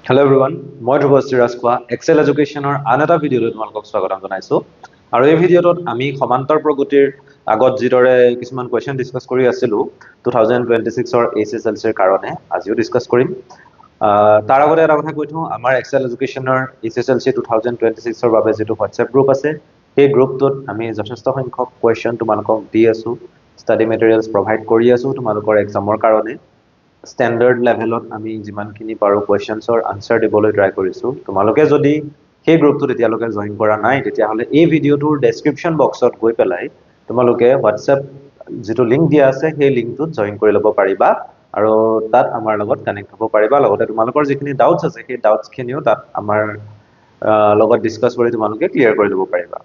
Hello' everyone, মই ধ্ৰুৱশ্ৰী Rajkhowa Excel এডুকেশ্যনৰ আন এটা ভিডিঅ'লৈ তোমালোকক স্বাগতম জনাইছোঁ। আৰু এই ভিডিঅ'টোত আমি সমান্তৰ প্ৰগতিৰ আগত যিদৰে কিছুমান কুৱেশ্যন ডিছকাছ কৰি আছিলোঁ 2026-ৰ HSLCৰ কাৰণে আজিও ডিছকাছ কৰিম। তাৰ আগতে এটা কথা কৈ থওঁ, আমাৰ এক্সেল এডুকেশ্যনৰ HSLC 2026-ৰ বাবে যিটো হোৱাটছএপ গ্ৰুপ আছে, সেই গ্ৰুপটোত আমি যথেষ্ট সংখ্যক কুৱেশ্যন তোমালোকক দি আছোঁ, ষ্টাডি মেটেৰিয়েলছ প্ৰভাইড কৰি আছোঁ তোমালোকৰ এক্সামৰ কাৰণে। ষ্টেণ্ডাৰ্ড লেভেলত আমি যিমানখিনি পাৰোঁ কুৱেশ্যনছৰ আনচাৰ দিবলৈ ট্ৰাই কৰিছোঁ। তোমালোকে যদি সেই গ্ৰুপটোত এতিয়ালৈকে জইন কৰা নাই, তেতিয়াহ'লে এই ভিডিঅ'টোৰ ডেছক্ৰিপশ্যন বক্সত গৈ পেলাই তোমালোকে হোৱাটছএপ যিটো লিংক দিয়া আছে, সেই লিংকটোত জইন কৰি ল'ব পাৰিবা আৰু তাত আমাৰ লগত কানেক্ট হ'ব পাৰিবা। লগতে তোমালোকৰ যিখিনি ডাউটছ আছে, সেই ডাউটছখিনিও তাত আমাৰ লগত ডিছকাছ কৰি তোমালোকে ক্লিয়াৰ কৰি ল'ব পাৰিবা।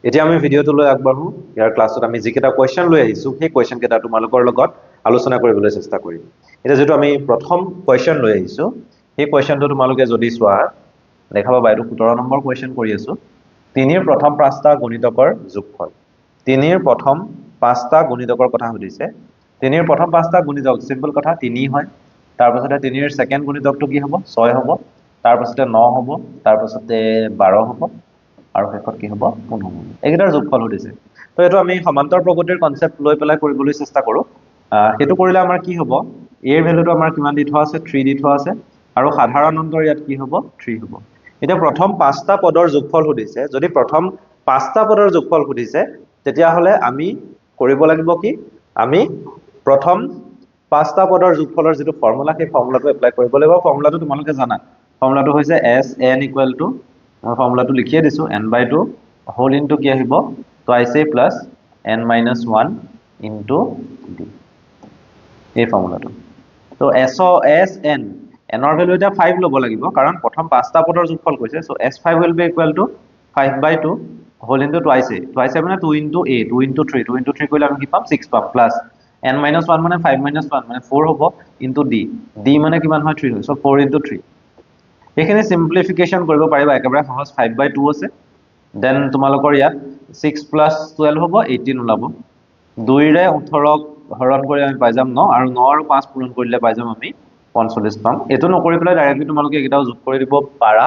এতিয়া আমি ভিডিঅ'টোলৈ আগবাঢ়োঁ। ইয়াৰ ক্লাছত আমি যিকেইটা কুৱেশ্যন লৈ আহিছোঁ, সেই কুৱেশ্যনকেইটা তোমালোকৰ লগত আলোচনা কৰিবলৈ চেষ্টা কৰিম। এতিয়া যিটো আমি প্ৰথম কুৱেশ্যন লৈ আহিছোঁ, সেই কুৱেশ্যনটো তোমালোকে যদি চোৱা, দেখা পাবা এইটো 17 নম্বৰ কুৱেশ্যন কৰি আছোঁ। 3ৰ প্ৰথম 5টা গুণিতকৰ যোগফল। 3ৰ প্ৰথম 5টা গুণিতকৰ কথা সুধিছে। 3ৰ প্ৰথম 5টা গুণিতক চিম্পল কথা 3 হয়। তাৰপাছতে 3ৰ ছেকেণ্ড গুণিতকটো কি হ'ব? 6 হ'ব। তাৰপাছতে 9 হ'ব। তাৰপাছতে 12 হ'ব। আৰু শেষত কি হ'ব? 15 হ'ব। এইকেইটাৰ যোগফল সুধিছে। তো এইটো আমি সমান্তৰ প্ৰগতিৰ কনচেপ্ট লৈ পেলাই কৰিবলৈ চেষ্টা কৰোঁ। সেইটো কৰিলে আমাৰ কি হ'ব? এৰ ভেলুটো আমাৰ কিমান দি থোৱা আছে? 3 দি থোৱা আছে। আৰু সাধাৰণ অন্তৰ ইয়াত কি হ'ব? 3 হ'ব। এতিয়া প্ৰথম 5টা পদৰ যোগফল সুধিছে। যদি প্ৰথম 5টা পদৰ যোগফল সুধিছে, তেতিয়াহ'লে আমি কৰিব লাগিব কি? আমি প্ৰথম 5টা পদৰ যোগফলৰ যিটো ফৰ্মুলা, সেই ফৰ্মুলাটো এপ্লাই কৰিব লাগিব। ফৰ্মুলাটো তোমালোকে জানা। ফৰ্মুলাটো হৈছে SN = মই ফৰ্মুলাটো লিখিয়ে দিছোঁ, n/2 হোল ইনটু কি আহিব? Twice a plus n-1 into d। এই ফৰ্মুলাটো। তো SN, এনৰ ভেলু এতিয়া 5 ল'ব লাগিব, কাৰণ প্ৰথম 5টা পদৰ যোগফল কৈছে। চ' S5 will be equal to 5/2 whole into twice a। Twice a মানে 2 ইনটু a, 2 ইনটু 3, 2 ইনটু 3 কৰিলে আমি কি পাম? 6 পাম, প্লাছ n-1 মানে 5 - 1 মানে 4 হ'ব, ইনটু d। d মানে কিমান হয়? 3 হয়। চ' 4 ইনটু 3। এইখিনি চিম্পলিফিকেশ্যন কৰিব পাৰিবা, একেবাৰে সহজ। 5/2 আছে। দেন তোমালোকৰ ইয়াত 6 + 12 হ'ব, 18 ওলাব। 2ৰে 18ক হৰণ কৰি আমি পাই যাম 9, আৰু 9 আৰু 5 পূৰণ কৰিলে পাই যাম আমি 45 পাম। এইটো নকৰি পেলাই ডাইৰেক্টলি তোমালোকে এইকেইটাও যোগ কৰি দিব পাৰা।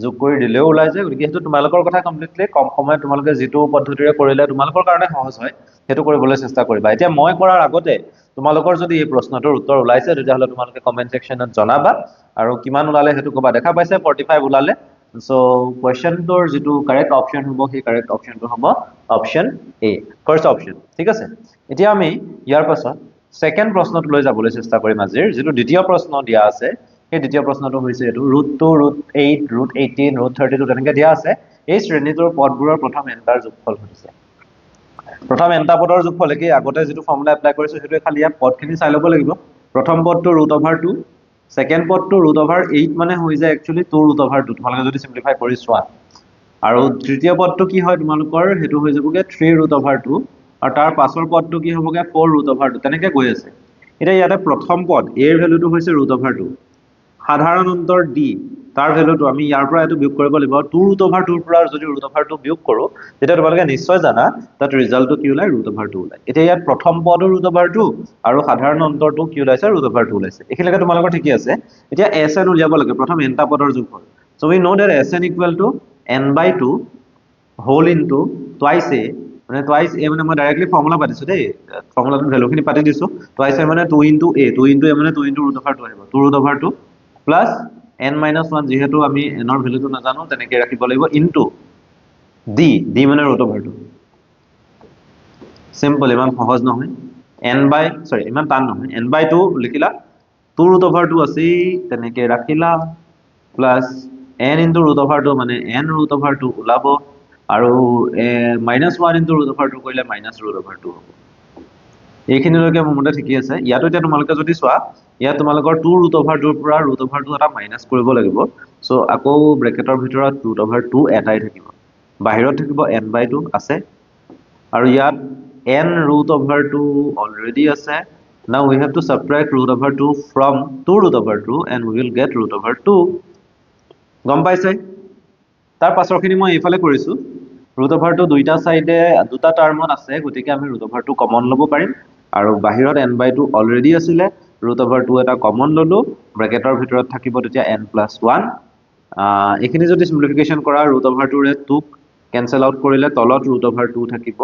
যোগ কৰি দিলেও ওলাই যায়। গতিকে সেইটো তোমালোকৰ কথা কমপ্লিটলি। কম সময়ত তোমালোকে যিটো পদ্ধতিৰে কৰিলে তোমালোকৰ কাৰণে সহজ হয়, সেইটো কৰিবলৈ চেষ্টা কৰিবা। এতিয়া মই কৰাৰ আগতে তোমালোকৰ যদি এই প্ৰশ্নটোৰ উত্তৰ ওলাইছে, তেতিয়াহ'লে তোমালোকে কমেণ্ট ছেকশ্যনত জনাবা আৰু কিমান ওলালে সেইটো ক'বা। দেখা পাইছে 45 ওলালে। চ' কুৱেশ্যনটোৰ যিটো কাৰেক্ট অপশ্যন হ'ব, সেই কাৰেক্ট অপশ্যনটো হ'ব অপশ্যন এ, ফাৰ্ষ্ট অপশ্যন। ঠিক আছে। এতিয়া আমি ইয়াৰ পাছত ছেকেণ্ড প্ৰশ্নটোলৈ যাবলৈ চেষ্টা কৰিম আজিৰ। যিটো দ্বিতীয় প্ৰশ্ন দিয়া আছে, সেই দ্বিতীয় প্ৰশ্নটো হৈছে এইটো √2, √8, √18, √32 তেনেকৈ দিয়া আছে। এই শ্ৰেণীটোৰ পদবোৰৰ প্ৰথম nটাৰ যোগফল সুধিছে। প্ৰথম nটা পদৰ যোগফল কি? আগতে যিটো ফৰ্মুলা এপ্লাই কৰিছোঁ, সেইটোৱে খালি ইয়াত পদখিনি চাই ল'ব লাগিব। প্ৰথম পদটো √2, ছেকেণ্ড পদটো √8 মানে হৈ যায় একচুৱেলি 2√2, তোমালোকে যদি চিম্পলিফাই কৰি চোৱা। আৰু তৃতীয় পদটো কি হয় তোমালোকৰ? সেইটো হৈ যাবগৈ 3√2, আৰু তাৰ পাছৰ পদটো কি হ'বগৈ? 4√2, তেনেকৈ গৈ আছে। এতিয়া ইয়াতে প্ৰথম পদ এৰ ভেলুটো হৈছে √2, সাধাৰণ অন্তৰ d, তাৰ ভেলুটো আমি ইয়াৰ পৰা এইটো বিয়োগ কৰিব লাগিব। 2√2 পৰা যদি √2 বিয়োগ কৰোঁ, তেতিয়া তোমালোকে নিশ্চয় জানা তাত ৰিজাল্টটো কি ওলাই? √2 ওলাই। এতিয়া ইয়াত প্ৰথম পদো √2 আৰু সাধাৰণ অন্তৰটো কি ওলাইছে? √2 ওলাইছে। এইখিনিলৈকে তোমালোকৰ ঠিকেই আছে। এতিয়া SN উলিয়াব লাগে, প্ৰথম nটা পদৰ যোগফল। So' we know' that SN = n/2 whole into twice a, মানে টুৱাইচ a মানে মই ডাইৰেক্টলি ফৰ্মুলা পাতিছোঁ দেই, ফৰ্মুলাটোৰ ভেলুখিনি পাতি দিছোঁ। টুৱাইচ a মানে 2 ইনটু a, 2 ইনটু a মানে 2 ইনটু √2 আহিব, 2√2 প্লাছ n-1, যিহেতু আমি এনৰ ভেলুটো নাজানো, তেনেকৈ ৰাখিব লাগিব, ইনটু d, d মানে √2। চিম্পল, ইমান সহজ নহয়। ইমান টান নহয়। n/2 লিখিলা, 2√2 আছেই, তেনেকৈ ৰাখিলা, প্লাছ n ইনটু √2 মানে n√2 ওলাব, আৰু -1 ইনটু √2 কৰিলে -√2 হ'ব। এইখিনিলৈকে মোৰ মতে ঠিকেই আছে। ইয়াতো এতিয়া তোমালোকে যদি চোৱা, ইয়াত তোমালোকৰ 2√2 পৰা √2 এটা মাইনাছ কৰিব লাগিব। চ' আকৌ ব্ৰেকেটৰ ভিতৰত √2 এটাই থাকিব, বাহিৰত থাকিব n/2 আছে, আৰু ইয়াত n√2 অলৰেডি আছে। Now we have to subtract √2 from 2√2 and we will get √2. গম পাইছে? তাৰ পাছৰখিনি মই এইফালে কৰিছোঁ। √2 দুইটা চাইডে দুটা টাৰ্মত আছে, গতিকে আমি √2 কমন ল'ব পাৰিম, আৰু বাহিৰত n/2 অলৰেডি আছিলে, √2 এটা কমন ললো ব্ৰেকেটৰ ভিতৰত থাকিব তেতিয়া n+1 এইখিনি যদি সিম্পলিফিকেশন কৰা √2 ৰে 2 কেনসেল আউট কৰিলে তলত √2 থাকিব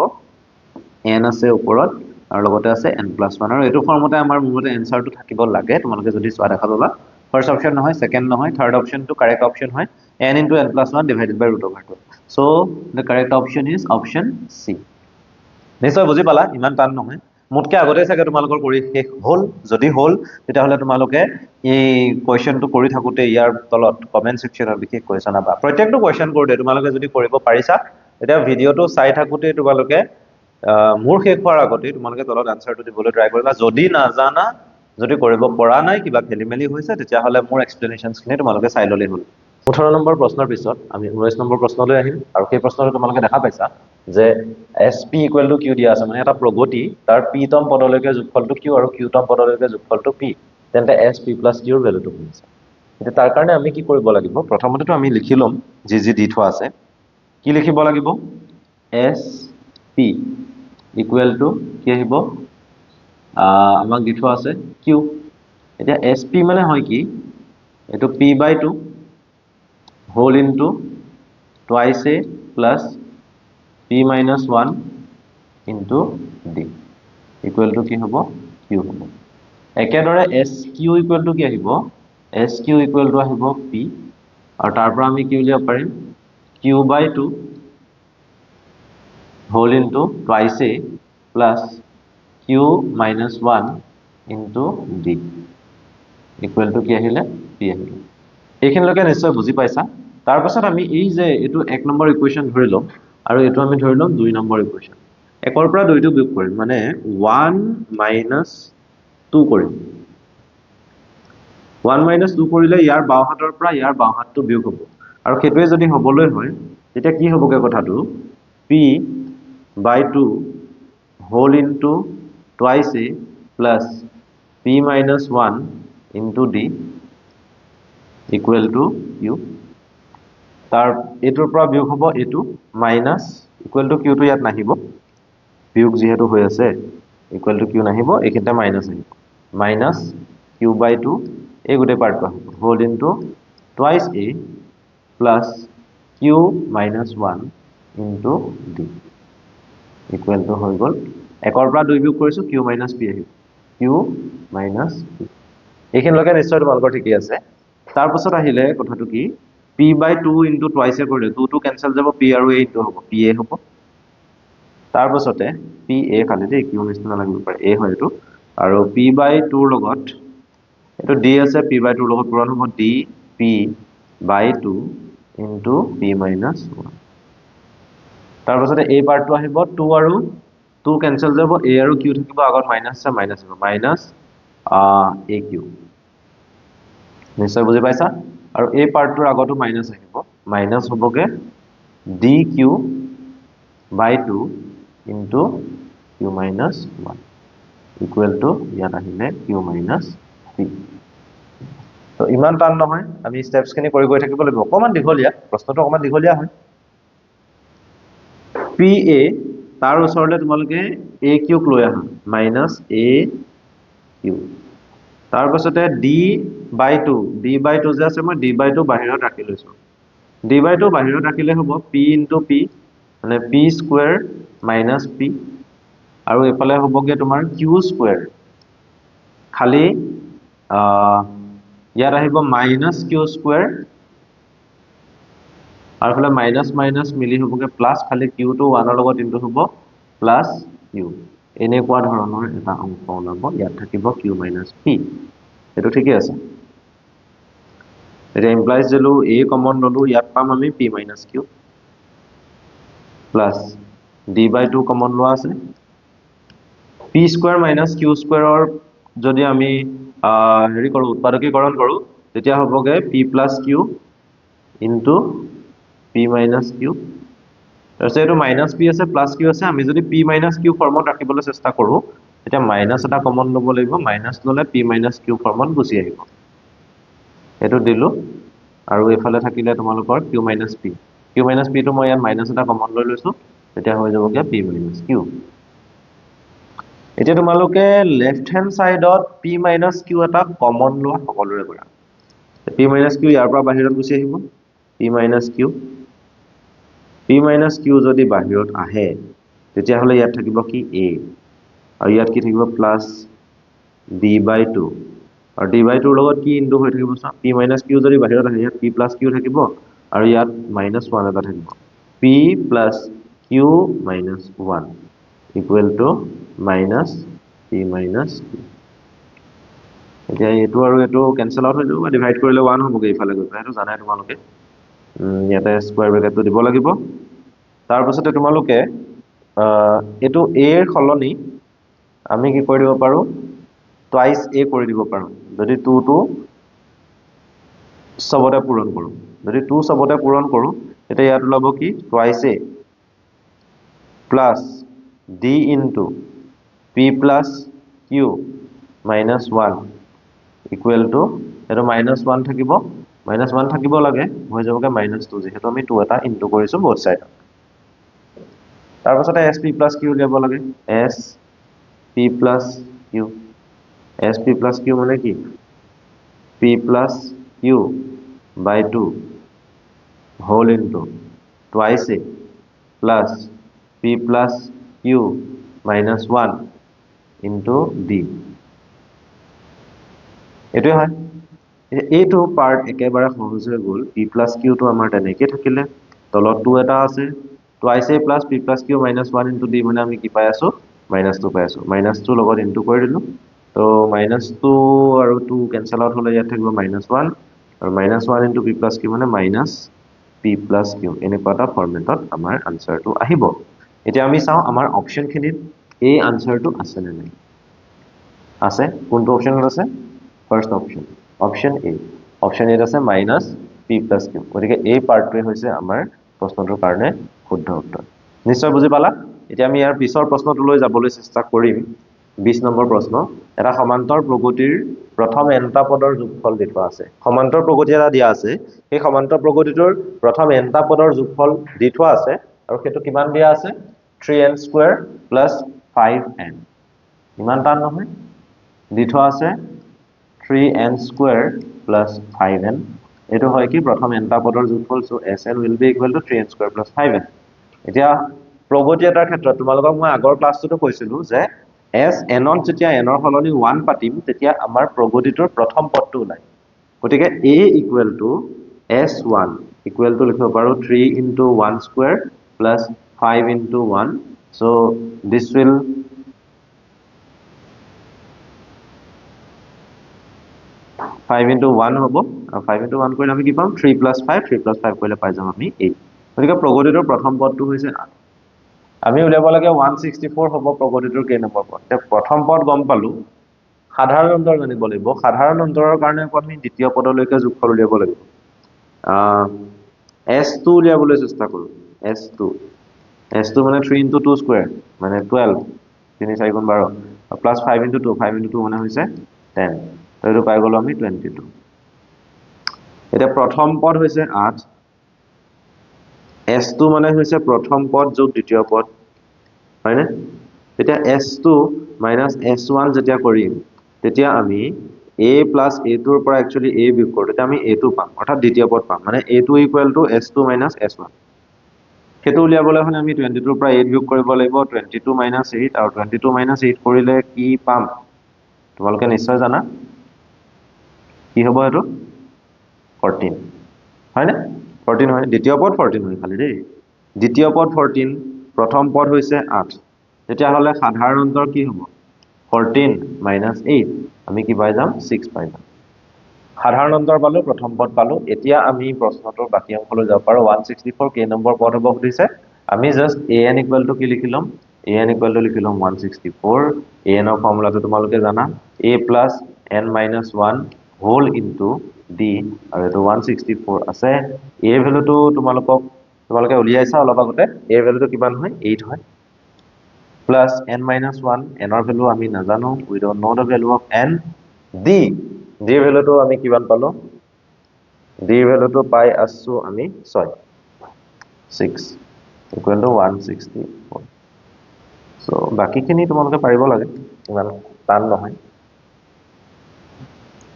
n আছে ওপৰত আৰু লগতে আছে n+1 আৰু এটো ফৰ্মতে আমাৰ মূলতে এনসাৰটো থাকিব লাগে তোমালোকে যদি সোৱা দেখা পাবা ফাৰ্স্ট অপশন নহয় সেকেন্ড নহয় third option to correct option হয় n * n+1 divided by √2 so the correct option is option C নিশ্চয় বুজি পালা ইমান টান নহয় মুটকে আগতে চাগে তোমালোকৰ কৰি শেষ হল যদি হল তেতিয়া হলে তোমালোকে এই কোৱেশ্চনটো কৰি থাকোতে ইয়াৰ তলত কমেন্ট সেকশনত বিশেষ কোৱেশ্চন আবা প্ৰত্যেকটো কোৱেশ্চন কৰোতে তোমালোকে যদি কৰিব পাৰিছা তেতিয়া ভিডিওটো চাই থাকোতে তোমালোকে মোৰ শেষ হোৱাৰ আগতে তোমালোকে তলত আনসাৰটো দিবলৈ ট্ৰাই কৰিবা যদি নাজানা যদি কৰিব পৰা নাই কিবা খেলিমেলি হৈছে তেতিয়া হলে মোৰ এক্সপ্লেনেশনছখিনি তোমালোকে চাই ললে হল 18 নম্বৰ প্ৰশ্নৰ পিছত আমি 19 নম্বৰ প্ৰশ্নলৈ আহিম আৰু সেই প্ৰশ্নটো তোমালোকে দেখা পাইছা যে sp q দিয়া আছে মানে এটা প্ৰগতি তাৰ p তম পদলৈকে যোগফলটো q আৰু q তম পদলৈকে যোগফলটো p তেন্তে sp + q ৰ ভ্যালুটো কি আছে এতিয়া তাৰ কাৰণে আমি কি কৰিব লাগিব প্ৰথমতেটো আমি লিখি লম যি যি দি থোৱা আছে কি লিখিব লাগিব sp = কি আহিব আমাক দি থোৱা আছে q এতিয়া sp মানে হয় কি এটো p/2 whole into twice a plus p minus 1 into d equal to কি হব q হব একেদৰে sq equal to কি আহিব sq equal to আহিব p আৰু তাৰ পৰা আমি কি উলিয়াব পাৰিম q/2 whole into twice a plus q minus 1 into d equal to কি আহিলে p আহিলে এইখিনিলৈকে নিশ্চয় বুজি পাইছা তাৰ পাছত আমি এই যে এটো 1 নম্বৰ ইকুৱেচন ধৰি লম আৰু এটো আমি ধৰি লম 2 নম্বৰ ইকুৱেচন একৰ পৰা দুইটো বিয়োগ কৰিম মানে 1 - 2 কৰিম 1 - 2 কৰিলে ইয়াৰ বাও হাতৰ পৰা ইয়াৰ বাও হাতটো বিয়োগ হ'ব আৰু খেটোৱে যদি হবলৈ হয় তেতিয়া কি হ'বগে কথাটো p/2 whole into twice a plus p minus 1 into d equal to q তাৰ এটোৰ পৰা বিয়োগ হ'ব এটো মাইনাস equal to q টো ইয়াত নাহিব বিয়োগ যেহেতু হৈ আছে equal to q নাহিব এখিনতে মাইনাস আহিব মাইনাস q/2 এই গুটে পাৰ্টটো আহিব whole into twice a plus q minus 1 into d equal to হৈ গল একৰ পৰা দুই বিয়োগ কৰিছো q minus p আহিব q minus p এইখিনলৈকে নিশ্চয় তোমালোকৰ ঠিকই আছে তাৰ পাছত আহিলে কথাটো কি p/2 into twice a কৰিলে 2 টো কেনসেল যাব p আৰু a ইনটু হ'ব pa হ'ব তাৰ পাছতে pa খালি দেই q নিচিনা লাগিব পাৰে a হয় এটো আৰু p/2 ৰ লগত এটো d আছে p/2 ৰ লগত পূৰণ হ'ব d p/2 into p minus 1 তাৰ পাছতে a পাৰ্টটো আহিব 2 আৰু 2 কেনসেল যাব a আৰু q থাকিব আগত মাইনাস আছে মাইনাস হ'ব মাইনাস aq নিশ্চয় বুজি পাইছা আৰু এই পাৰ্টটোৰ আগতো মাইনাস আহিব মাইনাস হ'বগে dq/2 into q minus 1 equal to ইয়াত আহিলে q minus p তো ইমান টান নহয় আমি স্টেপস খিনি কৰি গৈ থাকিব লাগিব অকমান দীঘলীয়া প্ৰশ্নটো অকমান দীঘলীয়া হয় pa তাৰ ওচৰলে তোমালোকে aq ক লৈ আহা মাইনাস aq তাৰ পাছতে d/2 যে আছে মই d/2 বাহিৰত ৰাখি লৈছো d/2 বাহিৰত ৰাখিলে হ'ব p into p মানে p স্কয়াৰ minus p আৰু এফালে হ'বগে তোমাৰ q স্কয়াৰ খালি ইয়াত আহিব minus q স্কয়াৰ আৰু ফলে মাইনাস মাইনাস মিলি হ'বগে প্লাস খালি q টো 1 ৰ লগত ইনটু হ'ব প্লাস q এনেকুৱা ধৰণৰ এটা অংক ওলাব ইয়াত থাকিব q minus p এটো ঠিকই আছে এটা ইমপ্লাইজ দিলো a কমন ললো ইয়াত পাম আমি p minus q plus d/2 common লোৱা আছে p স্কয়াৰ minus q স্কয়াৰৰ যদি আমি হেৰি কৰো উৎপাদকীকৰণ কৰো তেতিয়া হ'বগে p plus q into p minus q তাৰছে এটো minus p আছে plus q আছে আমি যদি p minus q ফৰ্মত ৰাখিবলৈ চেষ্টা কৰো এটা মাইনাস এটা কমন লব লাগিব মাইনাস ললে p minus q ফৰ্মত গুছি আহিব এটো দিলো আৰু এফালে থাকিলে তোমালোকৰ q minus p টো মই ইয়াত মাইনাস এটা কমন লৈ লৈছো তেতিয়া হৈ যাবগে p minus q এতিয়া তোমালোকে লেফট হ্যান্ড সাইডত p - q এটা কমন লোৱা সকলোৰে কৰা p - q ইয়াৰ পৰা বাহিৰত গুচি আহিব p - q যদি বাহিৰত আহে তেতিয়া হলে ইয়াত থাকিব কি a আৰু ইয়াত কি থাকিব প্লাস d/2 আৰু d/2 ৰ লগত কি ইনটু হৈ থাকিব p - q যদি বাহিৰত আহে ইয়াত p + q থাকিব আৰু ইয়াত -1 এটা থাকিব p + q - 1 equal to minus p minus q এতিয়া এটো আৰু এটো ক্যান্সেল আউট হৈ যাব বা ডিভাইড কৰিলে 1 হ'বগে ইফালে গৈ পেলাই এটো জানাই তোমালোকে ইয়াতে স্কয়াৰ ব্ৰেকেটটো দিব লাগিব তাৰ পাছতে তোমালোকে এটো a এৰ খলনি আমি কি কৰি দিব পাৰো টুৱাইস a কৰি দিব পাৰো যদি 2 টো সবতে পূৰণ কৰো যদি 2 সবতে পূৰণ কৰো তেতিয়া ইয়াত লব কি twice a plus d into p plus q minus 1 equal to এটো -1 থাকিব -1 থাকিব লাগে হৈ যাবগে -2 যেহেতু আমি 2 এটা ইনটু কৰিছো both side তাৰ পাছতে sp plus q উলিয়াব লাগে sp plus q sp plus q মানে কি p plus q by 2 whole into twice a plus p plus q minus 1 into d এটোই হয় এইটো পার্ট একেবাৰে সহজ হৈ গল p plus q টো আমাৰ তেনেকৈ থাকিলে তলত 2 এটা আছে twice a plus p plus q minus 1 into d মানে আমি কি পাই আছো -2 পাই আছো -2 লগত ইনটু কৰি দিলো তো -2 আৰু 2 ক্যান্সেল আউট হলে ইয়াত থাকিব -1 আৰু -1 into p plus q মানে -p plus q এনেকুৱা এটা ফৰমেটত আমাৰ আনসাৰটো আহিব এতিয়া আমি চাও আমাৰ অপচনখিনিত এই আনসাৰটো আছে নে নাই আছে কোনটো অপচনত আছে first option option A option A আছে -p plus q গতিকে এই পাৰ্টটোৱে হৈছে আমাৰ প্ৰশ্নটোৰ কাৰণে শুদ্ধ উত্তৰ নিশ্চয় বুজি পালা এতিয়া আমি ইয়াৰ পিছৰ প্ৰশ্নটোলৈ যাবলৈ চেষ্টা কৰিম 20 নম্বৰ প্ৰশ্ন এটা সমান্তৰ প্ৰগতিৰ প্ৰথম এনটা পদৰ যোগফল দেখুৱা আছে সমান্তৰ প্ৰগতি এটা দিয়া আছে এই সমান্তৰ প্ৰগতিটোৰ প্ৰথম এনটা পদৰ যোগফল দি থোৱা আছে আৰু সেইটো কিমান দিয়া আছে 3n square plus 5n ইমান টান নহয় দি থোৱা আছে 3n square plus 5n এটো হয় কি প্ৰথম এনটা পদৰ যোগফল so sn will be equal to 3n square plus 5n এতিয়া প্ৰগতি এটাৰ ক্ষেত্ৰত তোমালোকক মই আগৰ ক্লাছটোতে কৈছিলো যে s n ত যেতিয়া n ৰ হলনি 1 পাতিম তেতিয়া আমাৰ প্ৰগতিটোৰ প্ৰথম পদটো ওলাই গতিকে a equal to s1 equal to লিখিব পাৰো 3 into 1 square plus 5 into 1 so this will 5 into 1 হবো 5 into 1 কৰিলে আমি কি পাম 3 plus 5 3 plus 5 কৰিলে পাই যাম আমি 8 গতিকে প্ৰগতিটোৰ প্ৰথম পদটো হৈছে 8 আমি উলিয়াব লাগে 164 হ'ব প্ৰগতিটোৰ কেই নম্বৰ পদ তে প্ৰথম পদ গম পালো সাধাৰণ অন্তৰ জানিব লাগিব সাধাৰণ অন্তৰৰ কাৰণে আমি দ্বিতীয় পদলৈকে যোগফল উলিয়াব লাগিব s2 উলিয়াবলৈ চেষ্টা কৰো s2 মানে 3 into 2 square মানে 12 3 4 গুণ 12 plus 5 into 2 5 into 2 মানে হৈছে 10 তো এটো পাই গলো আমি 22 এটা প্ৰথম পদ হৈছে 8 s2 মানে হৈছে প্ৰথম পদ যোগ দ্বিতীয় পদ হয়নে তেতিয়া s2 - s1 যেতিয়া কৰিম তেতিয়া আমি a plus a2 ৰ পৰা একচুয়ালি a বিয়োগ কৰো তেতিয়া আমি a2 পাম অৰ্থাৎ দ্বিতীয় পদ পাম মানে a2 = s2 - s1 সেইটো উলিয়াবলৈ হলে আমি 22 ৰ পৰা 8 বিয়োগ কৰিব লাগিব 22 - 8 আৰু 22 - 8 কৰিলে কি পাম তোমালোকে নিশ্চয় জানা কি হ'ব এটো 14 হয় না 14 হয় দ্বিতীয় পদ 14 হয় খালি দেই দ্বিতীয় পদ 14 প্ৰথম পদ হৈছে 8 তেতিয়া হলে সাধাৰণ অন্তৰ কি হ'ব 14 - 8 আমি কি পাই যাম 6 পাই যাম সাধাৰণ অন্তৰ পালো প্ৰথম পদ পালো এতিয়া আমি প্ৰশ্নটোৰ বাকি অংশলৈ যাব পাৰো 164 কেই নম্বৰ পদ হ'ব খুদিছে আমি জাস্ট an = কি লিখি লম an = লিখি লম 164 an ৰ ফৰ্মুলাটো তোমালোকে জানা a plus n minus 1 whole into d আৰু এটো 164 আছে a ভ্যালুটো তোমালোকে উলিয়াইছা অলপ আগতে a ভ্যালুটো কিমান হয় 8 হয় plus n minus 1 n ৰ ভ্যালু আমি নাজানো we don't know the value of n d ভ্যালুটো আমি কিমান পালো d ভ্যালুটো পাই আছো আমি 6 equal to 164 সো বাকিখিনি তোমালোকে পাৰিব লাগে ইমান টান নহয়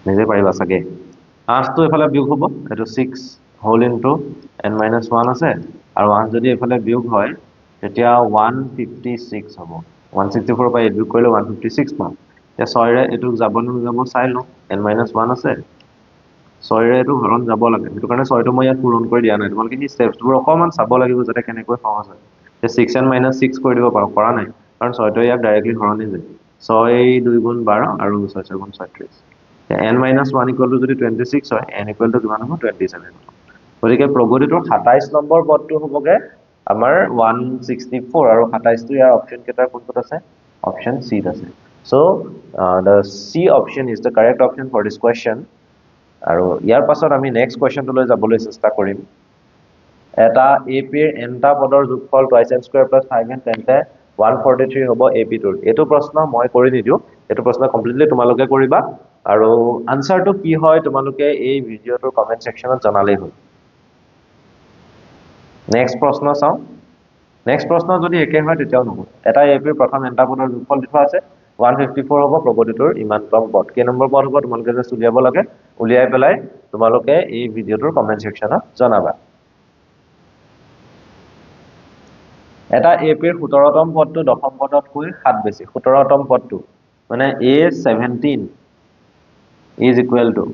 নিজে পাৰিবা চাগে 8 টো এফালে বিয়োগ হ'ব এটো 6 হোল ইনটু n - 1 আছে আৰু 8 যদি এফালে বিয়োগ হয় তেতিয়া 156 হ'ব 164 পৰা 8 বিয়োগ কৰিলে 156 পাম এতিয়া 6 ৰে এটো যাব যাব চাই লওঁ n - 1 আছে 6 ৰে এটো হৰণ যাব লাগে হেতু কাৰণে 6 টো মই ইয়াত পূৰণ কৰি দিয়া নাই তোমালোকে কি স্টেপছবোৰ অকমান চাব লাগিব যাতে কেনেকৈ সহজ হয় যে 6 n - 6 কৰি দিব পাৰো কৰা নাই কাৰণ 6 টো ইয়াক ডাইৰেক্টলি হৰণে যায় 6 2 গুণ 12 আৰু 6 4 গুণ 36 n - 1 ইকুৱেল টু যদি 26 হয় n ইকুৱেল টু কিমান হ'ব 27 গতিকে প্ৰগতিটোৰ 27 নম্বৰ পদটো হ'বগে আমাৰ 164 আৰু 27 টো ইয়াৰ অপচন কেইটাৰ কোনটোত আছে অপচন সি ত আছে so the C option is the correct option for this question আৰু ইয়াৰ পাছত আমি নেক্সট কোৱেশ্চনটো লৈ যাবলৈ চেষ্টা কৰিম এটা AP ৰ nটা পদৰ যোগফল twice n square plus 5n তেন্তে 143 হ'ব AP টোৰ এটো প্ৰশ্ন মই কৰি নিদিও এটো প্ৰশ্ন কমপ্লিটলি তোমালোকে কৰিবা আৰু আনসাৰটো কি হয় তোমালোকে এই ভিডিওটোৰ কমেন্ট সেকশনত জনালেই হ'ল নেক্সট প্ৰশ্ন চাও নেক্সট প্ৰশ্ন যদি একে হয় তেতিয়াও নহব এটা AP ৰ প্ৰথম nটা পদৰ যোগফল দিখা আছে 154 হ'ব প্ৰগতিটোৰ ইমানতম পদ কে নম্বৰ পদ হ'ব তোমালোকে যে উলিয়াব লাগে উলিয়াই পেলাই তোমালোকে এই ভিডিওটোৰ কমেন্ট সেকশনত জনাবা এটা AP ৰ 17তম পদটো দশম পদতকৈ 7 বেছি 17তম পদটো মানে A17 is equal to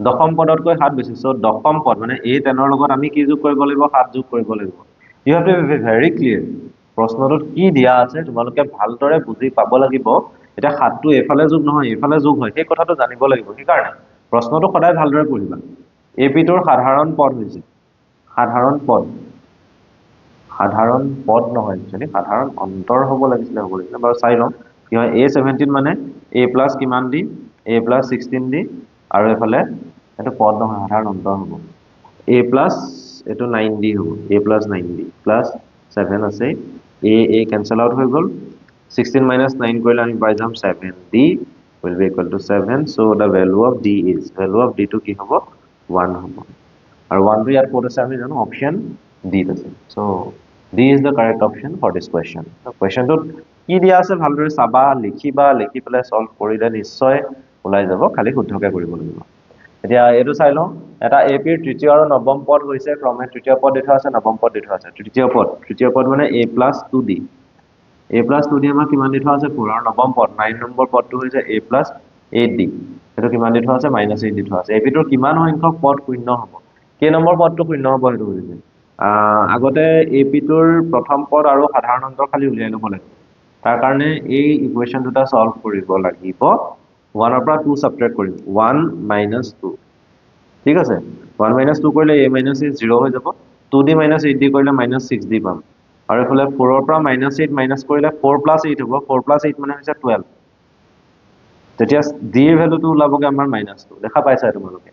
দশম পদতকৈ 7 বেছি সো দশম পদ মানে A10 ৰ লগত আমি কি যোগ কৰিব লাগিব 7 যোগ কৰিব লাগিব you have to be very clear প্ৰশ্নটোত কি দিয়া আছে তোমালোকে ভালদৰে বুজি পাব লাগিব এটা 7 টো এফালে যোগ নহয় এফালে যোগ হয় এই কথাটো জানিব লাগিব কি কাৰণে প্ৰশ্নটো সদায় ভালদৰে পঢ়িবা AP টোৰ সাধাৰণ পদ হৈছে সাধাৰণ পদ নহয় একচুয়ালি সাধাৰণ অন্তৰ হ'ব লাগিছিল বাৰু চাই লওঁ কি হয় A17 মানে A প্লাস কিমান দি A প্লাস 16 দি আৰু এফালে এটো পদ নহয় সাধাৰণ অন্তৰ হ'ব A প্লাস এটো 9 দি হ'ব A প্লাস 9 দি প্লাস 7 আছে A cancel out হৈ গল 16 minus 9 কৰিলে আমি পাই যাম 7D will be equal to 7 so the value of D is value of D to কি হ'ব 1 হ'ব আৰু 1 টো ইয়াত ক'ত আছে আমি জানো অপচন D ত আছে so D is the correct option for this question so question টো কি দিয়া আছে ভালদৰে চাবা লিখিবা লিখি পেলাই সলভ কৰিলে নিশ্চয় ওলাই যাব খালি শুদ্ধকে কৰিব লাগিব এতিয়া এটো চাই লওঁ এটা AP ৰ তৃতীয় আৰু নৱম পদ হৈছে ক্ৰমে তৃতীয় পদ দেখা আছে নৱম পদ দেখা আছে তৃতীয় পদ মানে A plus 2D A plus 2D আমাৰ কিমান দি থোৱা আছে 4 আৰু নৱম পদ 9 নম্বৰ পদটো হৈছে A plus 8D এটো কিমান দি থোৱা আছে -8 দি থোৱা আছে AP টোৰ কিমান সংখ্যক পদ শূন্য হ'ব কে নম্বৰ পদটো শূন্য হ'ব হেতু বুজিছে আগতে AP টোৰ প্ৰথম পদ আৰু সাধাৰণ অন্তৰ খালি উলিয়াই ল'ব লাগে তাৰ কাৰণে এই ইকুৱেচন দুটা সলভ কৰিব লাগিব 1 ৰ পৰা 2 সাবট্ৰেক্ট কৰিম 1 - 2 ঠিক আছে 1 - 2 কৰিলে A - A 0 হৈ যাব 2D - 8D কৰিলে -6D পাম আৰু এফালে 4 ৰ পৰা -8 মাইনাস কৰিলে 4 + 8 হ'ব 4 + 8 মানে হৈছে 12 তেতিয়া D ৰ ভ্যালুটো ওলাবগে আমাৰ -2 দেখা পাইছা তোমালোকে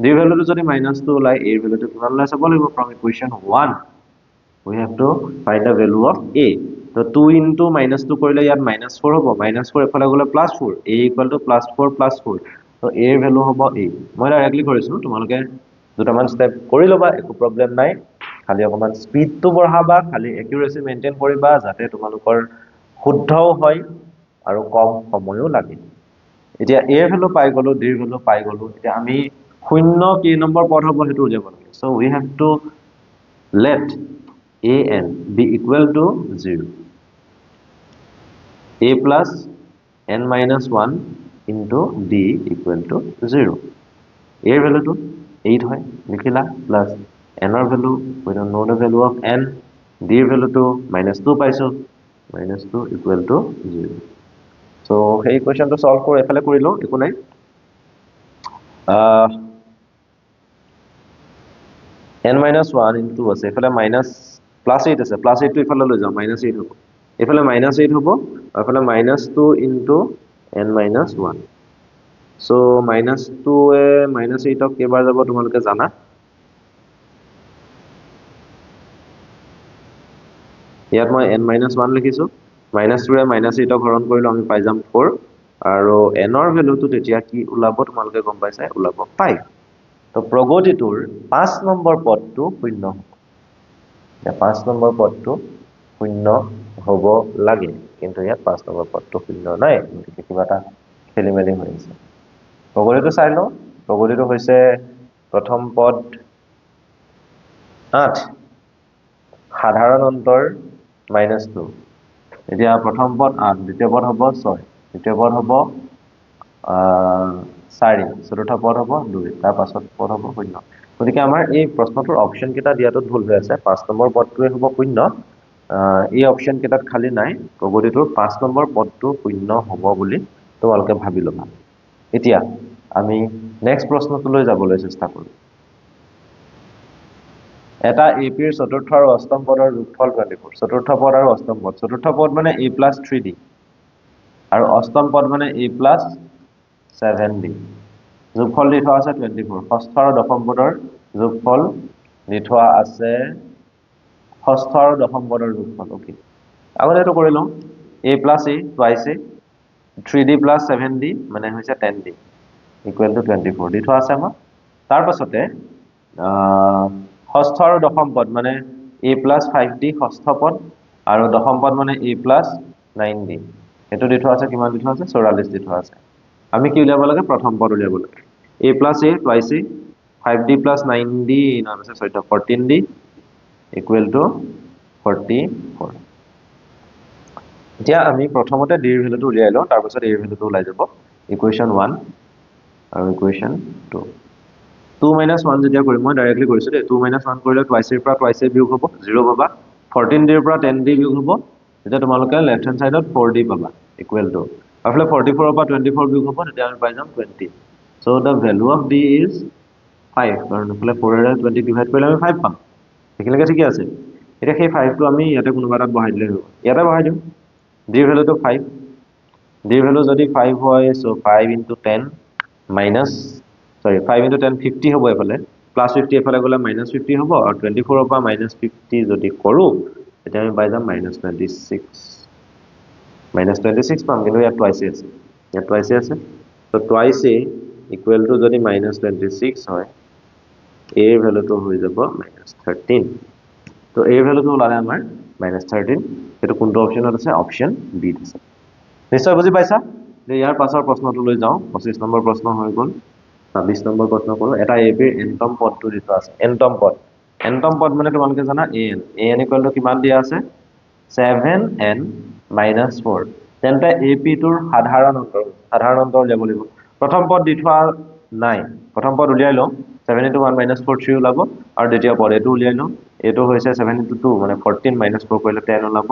D ৰ ভ্যালুটো যদি -2 ওলাই A ৰ ভ্যালুটো কিমান ওলাই চাব লাগিব from equation 1 we have to find the value of A so 2 into -2 কৰিলে ইয়াত -4 হ'ব -4 এফালে গলে +4 A equal to +4 + 4 so A ৰ ভ্যালু হ'ব A মই ডাইৰেক্টলি কৰিছো তোমালোকে দুটামান স্টেপ কৰি লবা একো প্ৰবলেম নাই খালি অকমান স্পিডটো বঢ়াবা খালি একিউৰেসি মেইনটেইন কৰিবা যাতে তোমালোকৰ শুদ্ধও হয় আৰু কম সময়ও লাগে এতিয়া A ৰ ভ্যালু পাই গলো D ৰ ভ্যালু পাই গলো এতিয়া আমি শূন্য কি নম্বৰ পদ হ'ব হেতু উলিয়াব লাগে so we have to let an be equal to 0 A plus n minus 1 into D equal to 0 A ৰ ভ্যালুটো 8 হয় লিখিলা প্লাস n ৰ value we don't know the value of n D ৰ ভ্যালুটো -2 পাইছো -2 equal to 0 so এই কোৱেশ্চনটো solve কৰি এফালে কৰি লও একো নাই n minus 1 into আছে এফালে +8 আছে +8 টো এফালে লৈ যাও -8 হ'ব এফালে -8 হ'ব আৰু এফালে -2 into n minus 1 so -2 এ -8 ক কেবাৰ যাব তোমালোকে জানা ইয়াত মই n - 1 লিখিছো -2 ৰে -8 ক হৰণ কৰিলে আমি পাই যাম 4 আৰু n ৰ ভ্যালুটো তেতিয়া কি ওলাব তোমালোকে গম পাইছা ওলাব 5 তো প্ৰগতিটোৰ 5 নম্বৰ পদটো শূন্য হ'ব 5 নম্বৰ পদটো শূন্য হ'ব লাগে কিন্তু ইয়াত 5 নম্বৰ পদটো শূন্য নাই গতিকে কিবা এটা খেলিমেলি হৈ আছে প্ৰগতিটো চাই লওঁ প্ৰগতিটো হৈছে প্ৰথম পদ 8 সাধাৰণ অন্তৰ -2 এতিয়া প্ৰথম পদ 8 দ্বিতীয় পদ হ'ব 6 তৃতীয় পদ হ'ব 4 চতুৰ্থ পদ হ'ব 2 তাৰ পাছত পদ হ'ব 0 গতিকে আমাৰ এই প্ৰশ্নটোৰ অপচন কেইটা দিয়াটো ভুল হৈ আছে 5 নম্বৰ পদটোৱে হ'ব 0 এই অপচন কেইটাত খালি নাই প্ৰগতিটোৰ 5 নম্বৰ পদটো 0 হ'ব বুলি তোমালোকে ভাবি ল'বা এতিয়া আমি নেক্সট প্ৰশ্নটোলৈ যাবলৈ চেষ্টা কৰোঁ এটা এপিৰ চতুৰ্থ আৰু অষ্টম পদৰ যোগফল 24 চতুৰ্থ পদ আৰু অষ্টম পদ চতুৰ্থ পদ মানে a + 3d আৰু অষ্টম পদ মানে a + 7d যোগফল দি থোৱা আছে 24 ষষ্ঠ আৰু দশম পদৰ যোগফল দি থোৱা আছে ষষ্ঠ আৰু দশম পদৰ যোগফল ওকে আগতে এটো কৰি লওঁ a + a twice a 3d + 7d মানে হৈছে 10d = 24 দি থোৱা আছে আমাৰ তাৰ পাছতে ষষ্ঠ আৰু দশম পদ মানে a + 5d ষষ্ঠ পদ আৰু দশম পদ মানে a + 9d এটো দি থোৱা আছে কিমান দি থোৱা আছে 44 দি থোৱা আছে আমি কি উলিয়াব লাগে প্ৰথম পদ উলিয়াব লাগে a + a twice a 5d + 9d নাম আছে 14d = 44 এতিয়া আমি প্ৰথমতে d এৰ ভ্যালুটো উলিয়াই লওঁ তাৰ পাছত a এৰ ভ্যালুটো ওলাই যাব ইকুৱেশ্যন 1 আৰু ইকুৱেশ্যন 2 2 - 1 যেতিয়া কৰিম মই ডাইৰেক্টলি কৰিছো দে 2 - 1 কৰিলে twice এৰ পৰা twice a বিয়োগ হ'ব 0 পাবা 14d এৰ পৰা 10d বিয়োগ হ'ব তেতিয়া তোমালোকে লেফট হ্যান্ড সাইডত 4d পাবা ইকুৱেল টু after 44 ৰ পৰা 24 বিয়োগ হ'ব তেতিয়া আমি পাই যাম 20 so the value of d is 5 কাৰণ এফালে 4 এৰে 20 ডিভাইড কৰিলে আমি 5 পাম একেলগে ঠিক আছে এতিয়া সেই 5 টো আমি ইয়াতে কোনোবা এটাত বহাই দিলে হ'ব ইয়াতে বহাই দিম d এর ভ্যালুটো 5 d এর ভ্যালু যদি 5 হয় so 5 * 10 minus 5 * 10 50 হ'ব এফালে প্লাস 50 এফালে গলে -50 হ'ব আৰু 24 ৰ পৰা -50 যদি কৰো তেতিয়া আমি পাই যাম -26 পাম কিন্তু ইয়াত twice আছে ইয়াত twice আছে so twice a equal to যদি -26 হয় a এর ভ্যালুটো হৈ যাব -13 তো a এর ভ্যালুটো ওলালে আমাৰ -13 এটো কোনটো অপচনত আছে অপচন বি আছে নিশ্চয় বুজি পাইছা যে ইয়াৰ পাছৰ প্ৰশ্নটো লৈ যাও 25 নম্বৰ প্ৰশ্ন হৈ গ'ল 26 নম্বৰ প্ৰশ্ন কৰো এটা এবিৰ এনটম পদটো দিটো আছে এনটম পদ মানে তোমালোকে জানা an = কিমান দিয়া আছে 7n - 4 তেন্তে ap টোৰ সাধাৰণ অন্তৰ উলিয়াব লাগিব প্ৰথম পদ দি থোৱা নাই প্ৰথম পদ উলিয়াই লওঁ 7 * 1 - 4 3 ওলাব আৰু দ্বিতীয় পদ এটো উলিয়াই লওঁ এটো হৈছে 7 * 2 মানে 14 - 4 কৰিলে 10 ওলাব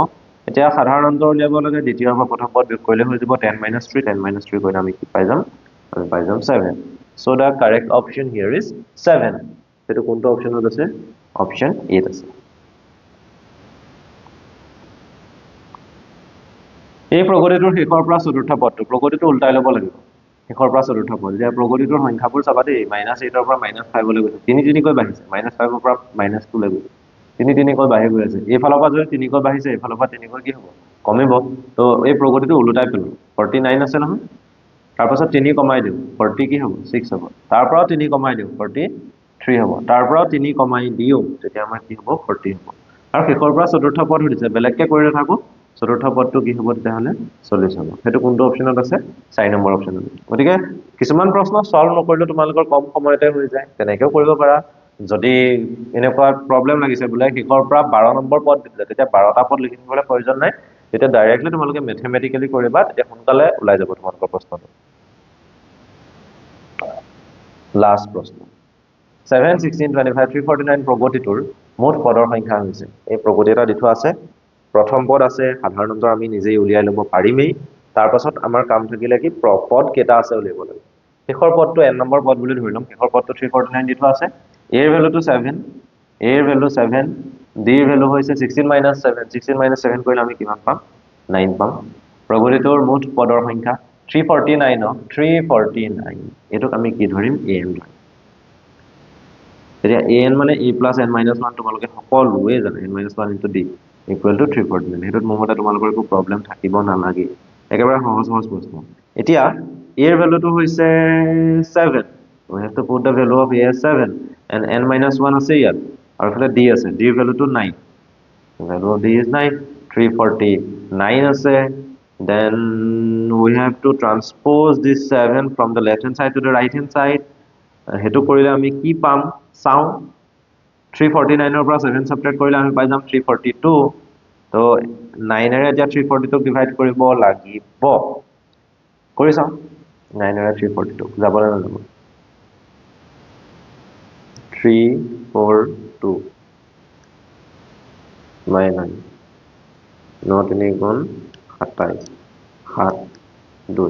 এতিয়া সাধাৰণ অন্তৰ উলিয়াব লাগে দ্বিতীয় বা প্ৰথম পদ বিয়োগ কৰিলে হৈ যাব 10 - 3 10 - 3 কৰিলে আমি কি পাই যাম 7 so the correct option here is 7 এটো কোনটো অপচনত আছে অপচন এ আছে এই প্ৰগতিটোৰ শেষৰ পৰা চতুৰ্থ পদটো প্ৰগতিটো উল্টাই ল'ব লাগিব শেষৰ পৰা চতুৰ্থ পদ যে প্ৰগতিটোৰ সংখ্যাবোৰ চাবা দেই -8 ৰ পৰা -5 লৈ গৈছে 3 কৈ বাঢ়িছে -5 ৰ পৰা -2 লৈ গৈছে 3 কৈ বাঢ়ি গৈ আছে এই ফালৰ পৰা যদি 3 কৈ বাঢ়িছে এই ফালৰ পৰা 3 কৈ কি হ'ব কমিব তো এই প্ৰগতিটো উল্টাই পেলাম 49 আছে নহয় তাৰ পাছত 3 কমাই দিও 40 কি হ'ব 6 হ'ব তাৰ পৰা 3 কমাই দিও 43 হ'ব তাৰ পৰা 3 কমাই দিও তেতিয়া আমাৰ কি হ'ব 40 হ'ব আৰু শেষৰ পৰা চতুৰ্থ পদ হৈছে বেলেগকে কৰি থাকো চতুৰ্থ পদটো কি হ'ব তেতিয়া হলে 40 হ'ব হেতু কোনটো অপচনত আছে 4 নম্বৰ অপচনত গতিকে কিছুমান প্ৰশ্ন সলভ নকৰিলে তোমালোকৰ কম সময়তে হৈ যায় তেনেকেও কৰিব পাৰা যদি এনেকুৱা প্ৰবলেম লাগিছে বুলে শেষৰ পৰা 12 নম্বৰ পদ দিলে তেতিয়া 12টা পদ লিখি দিবলৈ প্ৰয়োজন নাই তেতিয়া ডাইৰেক্টলি তোমালোকে ম্যাথমেটিক্যালি কৰিবা তেতিয়া সোনকালে ওলাই যাব তোমালোকৰ প্ৰশ্নটো লাষ্ট প্ৰশ্ন 7 16 25 349 প্ৰগতিটোৰ মুঠ পদৰ সংখ্যা হৈছে এই প্ৰগতি এটা দি থোৱা আছে প্ৰথম পদ আছে সাধাৰণ অন্তৰ আমি নিজেই উলিয়াই ল'ব পাৰিমেই তাৰ পাছত আমাৰ কাম থাকিলে কি পদ কেটা আছে উলিয়াব লাগে শেষৰ পদটো n নম্বৰ পদ বুলি ধৰি লম শেষৰ পদটো 349 দি থোৱা আছে a এৰ ভ্যালুটো 7 a এৰ ভ্যালু 7 d এৰ ভ্যালু হৈছে 16 - 7 16 - 7 কৰিলে আমি কিমান পাম 9 পাম প্ৰগতিটোৰ মুঠ পদৰ সংখ্যা 349 এটোক আমি কি ধৰিম an ধৰিম তেতিয়া an মানে a + n - 1 তোমালোকে সকলোৱে জানে n - 1 * d = 349 হেতুত মোৰ মতে তোমালোকৰ একো প্ৰবলেম থাকিব নালাগে একেবাৰে সহজ প্ৰশ্ন এতিয়া a এৰ ভ্যালুটো হৈছে 7 we have to put the value of a as 7 and n - 1 আছে ইয়াত আৰু ফালে d আছে d এৰ ভ্যালুটো 9 the value of d is 9 349 আছে, then we have to transpose this 7 from the left hand side to the right hand side. হেতু কৰিলে আমি কি পাম চাও 349 ৰ পৰা 7 সাবট্ৰেক্ট কৰিলে আমি পাই যাম 342 তো 9 এৰে এতিয়া 342 ক ডিভাইড কৰিব লাগিব কৰি চাও 9 এৰে 342 যাব না যাব 342 9 9 3 গুণ 27 7 2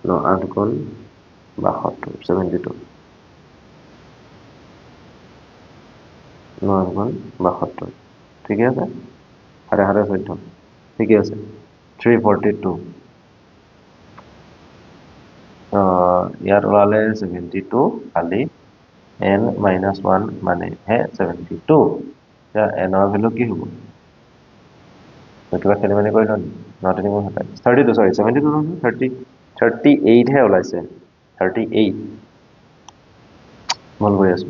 9 8 গুণ 72 72 9 গুণ 72 ঠিক আছে হাতে হাতে সৈধ্য ঠিক আছে 342 ইয়াত ওলালে 72 খালি n minus 1 মানে হে 72 या n ৰ ভ্যালু কি হ'ব কিবা খেলি মেলি কৰিল not any more 32 sorry 72 নহয় 30 38 হে ওলাইছে 38 মন কৰি আছো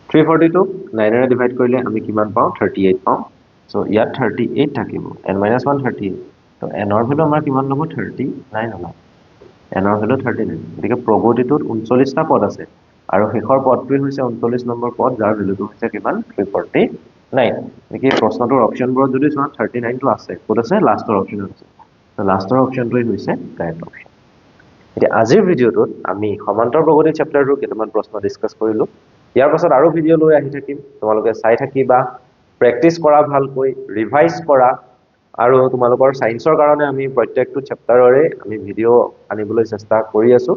342 9 এৰে ডিভাইড কৰিলে আমি কিমান পাও 38 পাও সো ইয়াত 38 থাকিব n - 1 38 তো n ৰ ভ্যালু আমাৰ কিমান হ'ব 39 হ'ব n ৰ ভ্যালু 39 গতিকে প্ৰগতিটোত 39 টা পদ আছে আৰু শেষৰ পদটোই হৈছে 39 নম্বৰ পদ যাৰ ভ্যালুটো হৈছে কিমান 349 দেখি প্ৰশ্নটোৰ অপচনবোৰত যদি চোৱা 39 টো আছে ক'ত আছে লাষ্টৰ অপচনত আছে তো লাষ্টৰ অপচনটোই হৈছে কাৰেক্ট অপচন এতিয়া আজিৰ ভিডিওটোত আমি সমান্তৰ প্ৰগতি চেপ্টাৰটোৰ কেইটামান প্ৰশ্ন ডিসকাস কৰিলো ইয়াৰ পাছত আৰু ভিডিও লৈ আহি থাকিম তোমালোকে চাই থাকিবা প্ৰেক্টিস কৰা ভালকৈ ৰিভাইজ কৰা আৰু তোমালোকৰ সায়েন্সৰ কাৰণে আমি প্ৰত্যেকটো চেপ্টাৰৰে আমি ভিডিও আনিবলৈ চেষ্টা কৰি আছো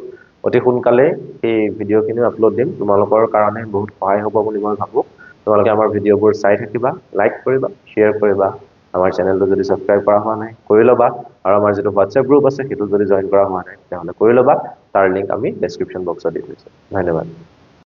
অতি সোনকালে এই ভিডিওখিনি আপলোড দিম তোমালোকৰ কাৰণে বহুত সহায় হ'ব বুলি মই ভাবো তোমালোকে আমাৰ ভিডিওবোৰ চাই থাকিবা লাইক কৰিবা শেয়াৰ কৰিবা আমাৰ চেনেলটো যদি সাবস্ক্ৰাইব কৰা হোৱা নাই কৰি লবা আৰু আমাৰ যেটো WhatsApp গ্ৰুপ আছে হেতু যদি জয়েন কৰা হোৱা নাই তেতিয়াহলে কৰি লবা তাৰ লিংক আমি ডেসক্ৰিপচন বক্সত দি থৈছো ধন্যবাদ